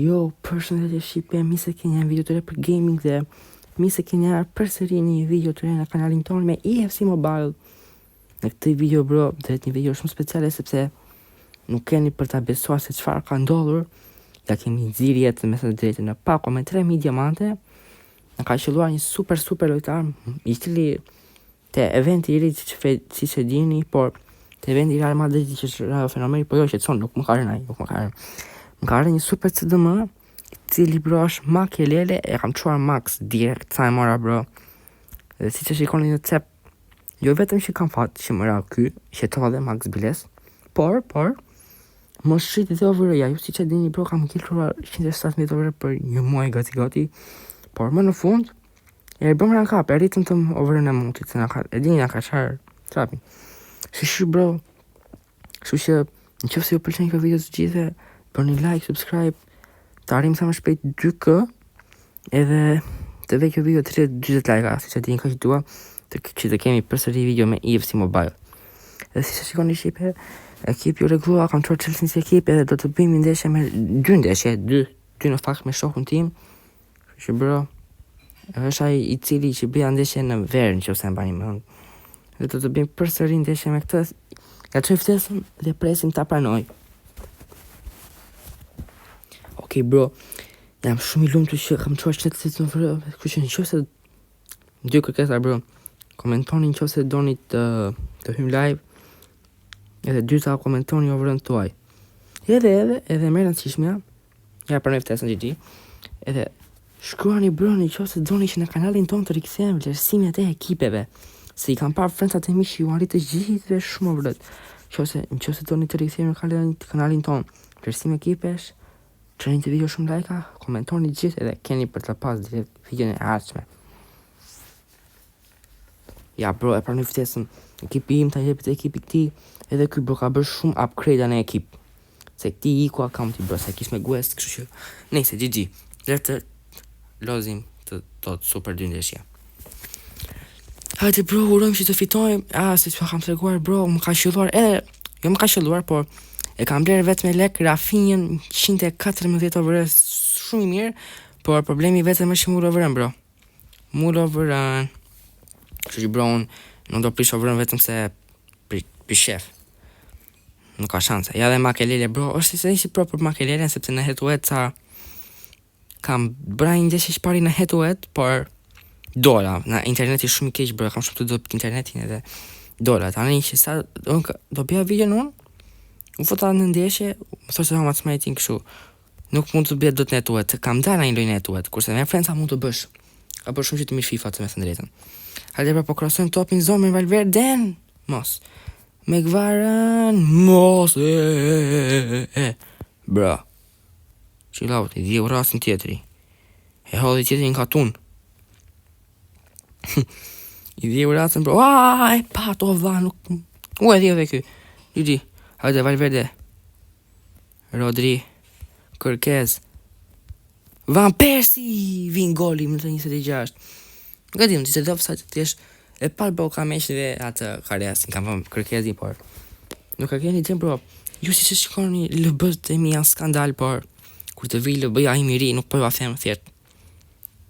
Jo, përshëndetje shqipe, mi se keni një video të re për gaming dhe mi se keni përsëri një video të re në kanalin tonë me EFC Mobile. Në këtë video bro, dhe një video shumë speciale sepse nuk keni për ta besuar se çfarë ka ndodhur. Ja kemi nxirë jetë me së drejtë në pako me 3000 diamante. Në ka qelluar një super lojtar, i cili te eventi i ri siç e dini, por te eventi i Real Madrid që është fenomeni, po jo që çon, nuk më ka rënë ai, nuk më ka rënë. Më ka rënë një super CDM, i cili bro është Makelele, e kam çuar max direkt sa e mora bro. Dhe siç e shikoni në cep, jo vetëm që kam fat që më ra ky, shetova dhe max biles, por më shiti dhe overja, ju siç e dini bro, kam killuar 117 over për një muaj gati, por më në fund e bëm rank up, e rritëm të overën e mutit, se na ka, e dini na ka çar trapi. Shi bro, kështu që nëse ju pëlqen kjo video të gjithë, bëni like, subscribe, të arrim sa më shpejt 2K, edhe të vej kjo video 30-40 like, si që ti një ka që dua, që të kemi përsëri video me EFC Mobile. Dhe si që shikoni shqipe, ekip ju reglua, kam qërë Chelsea si ekip, edhe do të bëjmë ndeshje me 2 ndeshje, 2 në fakt me shokun tim, që bro, është ai i cili që bëja ndeshje në verë, në që ose mbani më hëndë. Dhe do të bëjmë përsëri ndeshje me këtë, ja qoj ftesëm dhe presim ta pranoj. Ok bro, jam shumë i lumtur që kam çuar çetësit në vërë, kështu që nëse 2 kërkesa bro, komentoni nëse doni të hym live, edhe dyta komentoni overën tuaj. Edhe më rëndësishmja, ja pranoj ftesën GG, edhe shkruani bro nëse doni që në kanalin ton të rikthehem vlerësimet e ekipeve, se i kam parë friendsat e mi që ju arritë gjithëve shumë vërtet. Nëse doni të rikthehem në kanalin ton, vlerësim ekipesh, çani të video shumë like, komentoni gjithë edhe keni për të pas videon e ardhshme. Ja bro, e pranoj ftesën. Ekipi im ta jepet ekipi këtij, edhe ky bro ka bërë shumë upgrade në ekip. Se këtij iku akaunti bro, se kish me Guest, kështu që nejse GG. Le të lozim të super dy ndeshje. Hajde bro, urojmë që të fitojmë. Se çfarë kam treguar bro, më ka qelluar edhe, jo më ka qelluar, por e kam blerë vetëm me lek Rafinën 114 overës, shumë i mirë, por problemi vetëm është mull overën bro. Mull overën. Kështu që bro, unë nuk do prish overën vetëm se pri shef. Nuk ka shanse. Ja dhe Makelele bro, është se nisi pro për Makelele, sepse në head to head sa kam bra një ndeshje që pari në head to head, por dola, në interneti shumë i keq bro, kam shumë të do për internetin edhe dola. Tani që sa do bëja videon unë, u fota në ndeshje, më thosë se match rating kështu. Nuk mund të bëhet dot netuet, kam dalë në lojë netuet, kurse me friendsa mund të bësh. Ka bërë shumë që të mirë FIFA të me thënë drejtën. Hajde pra po krosojmë topin zonë me Valverden. Mos. Me Gvarën. Mos. Bra. Chill out, i dhjeu rasin tjetëri. E hodhi tjetëri në katun. I dhjeu rasin bro. E pato vla, nuk. U e dhjeu dhe ky. GG. Hajde Valverde. Rodri. Kërkez. Van Persie. Vin goli më të 26. Nuk e dim, që se do offside të jesh e parë bro ka mesh dhe atë Karesin, kam vëmë Kërkezi, por nuk e keni tim bro. Ju si që shikoni LB-t e mi janë skandal, por kur të vi LB-ja i miri, nuk po ju a them thjesht.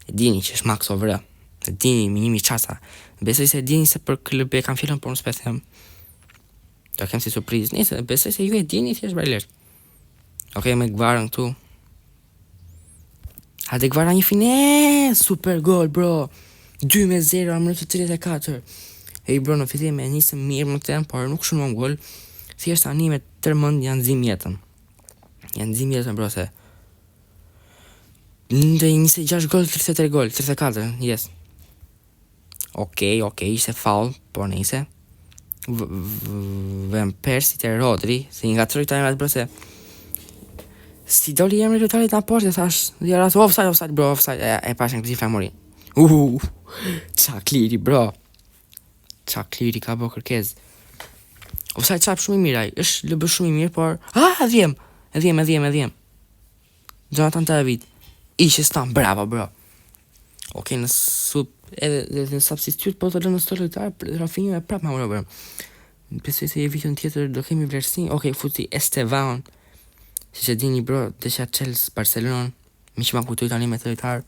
E dini që është max over. E dini me 1000 çasa. Besoj se e dini se për LB kam fillon, por unë s'pe them. Do kem si surprizë. Nëse besoj se ju e dini thjesht brajlësh. Okej, me Gvarën këtu. Hajde Gvara një fine, super gol bro. 2-0 në minutë 34. Bro, në fillim e nisëm mirë më tem, por nuk shumë më gol. Thjesht tani me tërmend janë zim jetën. Janë zim jetën bro, se ndë 26 gol, 33 gol, 34, yes. Okej, ishte foul, por nejse. Van Persie te Rodri, se nga troj ta emrat bro, se si doli emri lojtarit në poshtë, thash, dhe ras offside bro, offside, e pashën këti famori. Qa kliri bro. Qa kliri ka bo Kërkez. Offside qap shumë i mirë ai, është LB shumë i mirë, por edhjem. Jonathan David. Ishe stan, bravo bro. Okej, në sub edhe substitute po të lënë në stër lojtar, Rafinha e prap ma bro. Besoj se i vitin tjetër do kemi vlerësim. Okej, futi Estevan. Si që dini bro, desha Chelsea Barcelona, mi që ma kujtoj tani me të lojtar.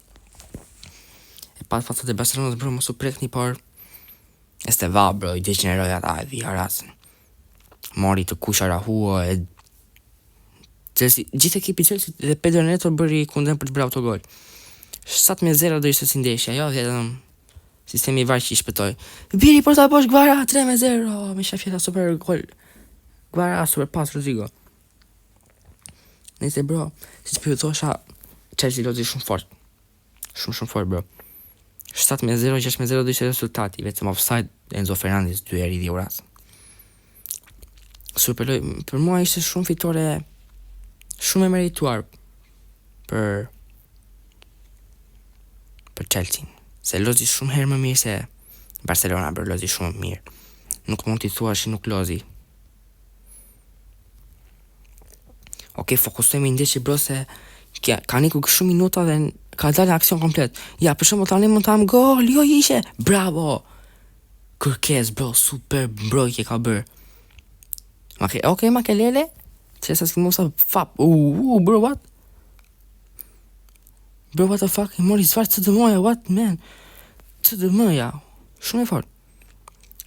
E pat facat e Barcelonës bro, mos u prekni, por Esteva bro, i 200 euro ata e vija rasën. Mori të kusha Rahua e Chelsea, gjithë ekipi Chelsea dhe Pedro Neto bëri kundën për të bërë autogol. 7-0 do ishte si ndeshja, jo vetëm sistemi i VAR që i shpëtoi. Biri por ta bosh Gvara 3-0, me shafjeta super gol. Gvara super pas Rodrigo. Nëse bro, si të thosha, Chelsea loti shumë fort. Shumë fort bro. 7-0, 6-0 do ishte rezultati, vetëm offside Enzo Fernandez 2 herë i dhjuras. Super loj, për mua ishte shumë fitore, shumë e merituar për Chelsea. Se lozi shumë herë më mirë se Barcelona, bro, lozi shumë mirë. Nuk mund t'i thuash nuk lozi. Okej, fokusojmë i ndeshje bro se ka niku shumë minuta dhe ka dalë aksion komplet. Ja, për shembull tani mund ta am gol, jo ishe. Bravo. Kërkes bro, super bro që ka bër. Okej, Makelele. Çesa s'kemë sa fap. Bro, what? Bro, what the fuck? I mori svart të dëmoja, what man? Të dëmoja. Shumë e fort.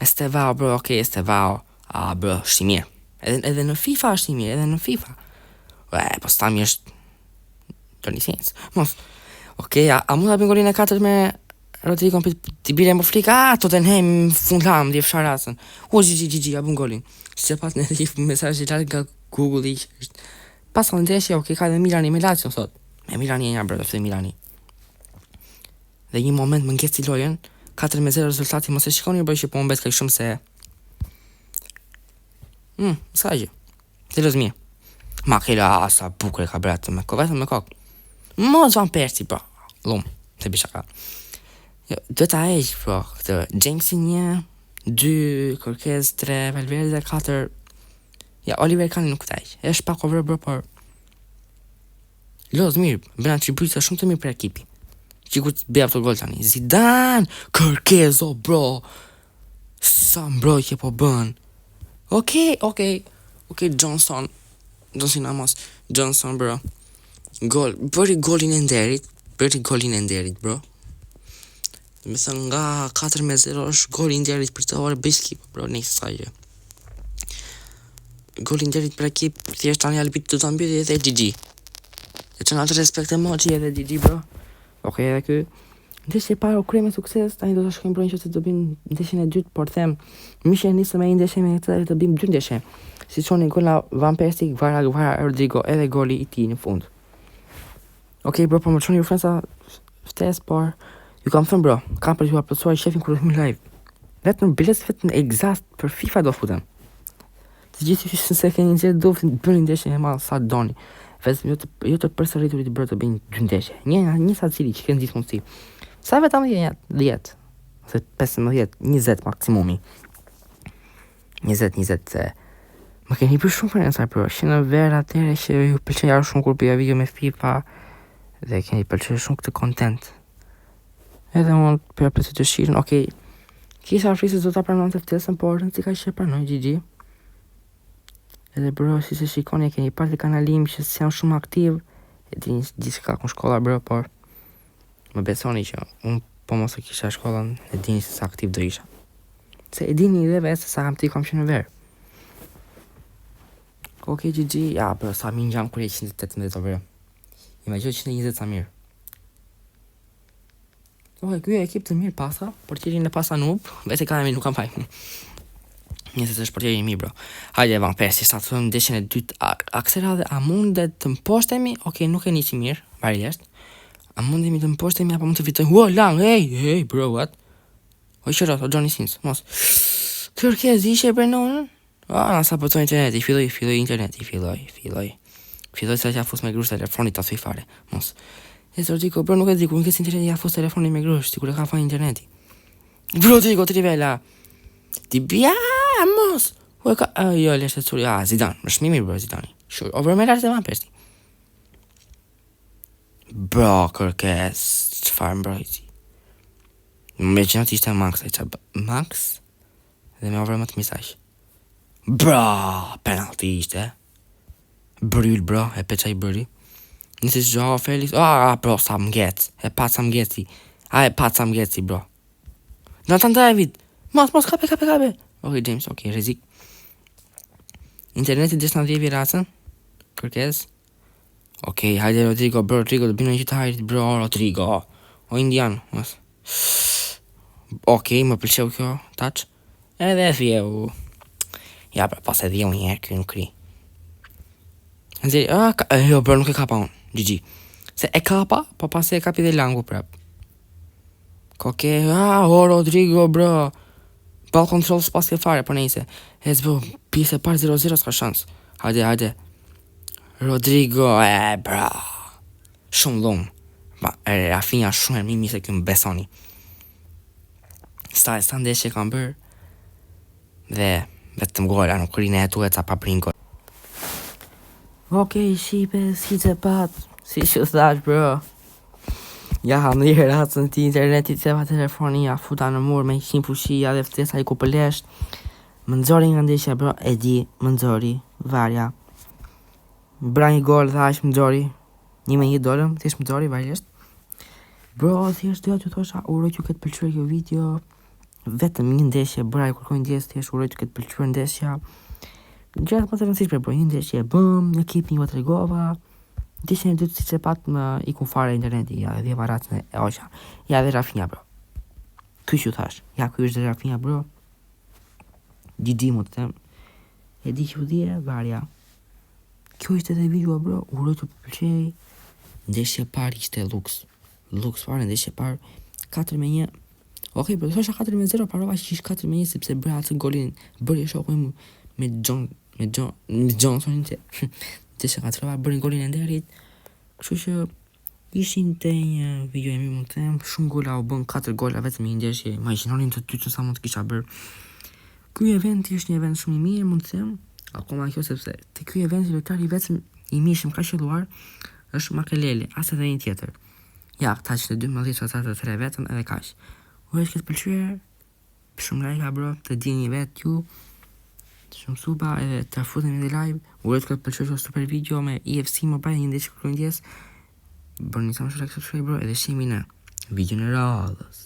Estevao, bro, okej, Estevao. Bro, është i mirë. Edhe në FIFA është i mirë, edhe në FIFA. Po stami është Johnny Sins. Mos. Okej, a mund ta bëj golin e 4 me Rodrigo ti bile më flika, Tottenham Fulham dhe fsharasën. GG, a bën golin. Si pas në një mesazh i larg nga Google-i. Pas ndeshja, okej, ka dhe Milani me Lazio sot. Me Milani e një bërë, dhe Milani. Dhe një moment më ngeci lojën, 4-0 rezultati, mos e shikoni bërë që po më betë kaq shumë se... Sa gjë. Të lëz mirë. Makela, sa bukur e ka bërë me kokë, vetëm me kokë. Mos Van Persie, bro. Lumë, se bisha ka. Jo, do ta heq, bro, këtë. Jamesi 1, 2, Kërkez 3, Valverde 4. Ja, Oliver Kahn nuk ta heq. Është pak over, bro, por... Loz mirë, bëna atributa shumë të mirë për ekipi. Qikur të bëj autogol tani. Zidane, Kërkez, bro. Sa mbrojtje po bën. Okej, Johnson, bro. Bëri golin e nderit, bro. Me thënë nga 4-0 është golin e nderit për të orë bëjskip, bro, një sa gjë. Golin e nderit për ekip, thjesht tani albit të të mbyti edhe GG. E që në atë respekt e moqi edhe GG, bro. Okej, edhe ky. Ndeshje para u krye me sukses, tani do të shkojmë brojnë që të bëjmë ndeshjen e dytë, por them, mishe nisëm me një ndeshje me këtë dhe të bëjmë 2 ndeshje. Si qoni gol nga Van Persie, Gvara Rodrigo, edhe goli i tij në fund. Okej, bro, po më çoni referenca ftes, por ju kam thënë, bro, kam për t'ju aplosuar shefin kur do të live. Vetëm bilet vetëm exhaust për FIFA do futem. Të gjithë që se keni nxjerr do bëni ndeshje e madhe sa doni. Vetëm jo të përsëriturit bro të bëjnë 2 ndeshje. Një sa cili që kanë gjithë mundësi. Sa vetëm 10, ose 15, 20 maksimumi. 20 se më keni për shumë për nësar, bro. Që në verë atere që ju pëlqen jarë shumë kur bëja video me FIFA dhe keni pëlqen shumë këtë content. Edhe mund për apëtë të shirën, okej. Kisha frisë do ta pranon të ftesën, por në cika që pranoj, GG. Edhe bro, si se shikoni, keni partë kanalim që jam shumë aktiv. E dini gjithë ka ku shkolla, bro, por më besoni që unë po mos e kisha shkollën, e dini se sa aktiv do isha. Se e dini dhe vetë se sa kam ti kam që në verë. Okej, GG, ja, bro, sa mi njam kur e 118 bro. Imagino 120 sa mirë. Okej, kjo e ekip të mirë pasa, portierin e pasa noob, vete ka e mi nuk kam faj. Njëse të është portieri mi, bro. Hajde, Van Persie, sa të thëmë ndeshjen e dytë, aksera dhe a mundet të mposhtemi, okej, nuk e një që mirë, varilesht. A mundemi të mposhtemi, apo mund të fitojmë, lang, hey, bro, what? Shërot, Johnny Sins, mos. Kërkez, ishe e brenonën? Nasa përto interneti, filloj interneti, filloj se që afus me grush telefonit të thuj fare, mos. E të rëtiko, bro, nuk e di, ku në kësë interneti afus telefonit me grush, si kur e ka fa interneti. Bro, të riko, të rivela. Ti bja, mos. Jo, leshtë të suri, Zidane, më shmimi, bro, Zidane. Over me lartë e Van Persie. Bro, Kërkez, qëfar mbrojti. Me që në të ishte Max, dhe me over më të misaj. Bro, penalti ishte. Bryl bro, e pe qaj bëri. Nëse që Felix, bro, sa mgec. E pat sa mgeci. E pat sa mgeci, bro. Nathan David. Mos, kape. Ok, James, ok, rrezik. Interneti desë në dhjevi racën. Kërkes. Ok, hajde Rodrigo, bro, Rodrigo, do bino në qitarit, bro, Rodrigo. O indian, mos. Ok, më pëlqeu kjo, touch. Edhe thjeu. Ja, bro, pas e dhjeu njerë, kjo nuk kri. Nëziri, jo, bro, nuk e kapa unë. GG. Se e kapa, po pas e kapi dhe langu prap. Koke, Rodrigo, bro. Ball control s'pas ke fare, po nejse. Bro, pjesë e parë 0-0 s'ka shans. Hajde. Rodrigo, bro. Shumë lumë. Rafinha shumë e mimi se kjo më besoni. Sta ndeshje kam bërë. Dhe vetëm gola, nuk rinë e tuet sa pa brin gol. Ok, shipe, si që pat. Si që thash, bro. Ja, në një racën ti internetit se pa telefonia, futa në mur me ikin fushia dhe ftesa i kupëlesht. Më nëzori nga ndeshja, bro, e di, më nëzori, varja. Bra një gol, thash, më nëzori. 1-1 dolëm, thjesht më nëzori, varjesht. Bro, thjesht doja t'ju thosha, uroj që këtë pëlqyer kjo video. Vetëm një ndeshje, bëra i kërkoj ndjes, thjesht uroj që këtë pëlqyer ndeshja. Gjatë më të rëndësishme, bro, një ndeshje e bëm, një ekip një tregova. Ndeshjen e dytë siç e pat më i ku fare interneti, ja, dhe varacën e oqa. Ja, dhe Rafinha, bro. Ky që thash, ja, ky është dhe Rafinha, bro. GG mu të them. E di që u dhije, varja. Kjo ishte dhe video, bro, uroj të pëlqej. Ndeshje parë ishte Lux fare, ndeshje parë 4-1. Ok, bro, thosha 4-0, parova që ishte 4-1 sepse bëra atë golin, bëri shoku im me Johnsonin që ndeshja 4 bërin golin e nderit. Kështu që ishin te një video e mi mund të them, shumë gola u bën 4 gola vetëm një ndeshje, imagjinonin të dytën sa mund të kisha bërë. Ky event është një event shumë i mirë, mund të them, akoma kjo sepse te ky event lojtari vetëm i mishëm ka qelluar është Makelele, as edhe një tjetër. Ja, këta që të 12 ose të 3 vetëm edhe kaq. Uroj që të pëlqyer. Shumë like, bro, të dini vetë ju. Shumë suba edhe të futemi në live. Uroj të pëlqyer kjo super video me EFC Mobile, një ndeshje kërkoj ndjes. Bëni sa më shumë like, subscribe, bro, edhe shihemi në videon e radhës.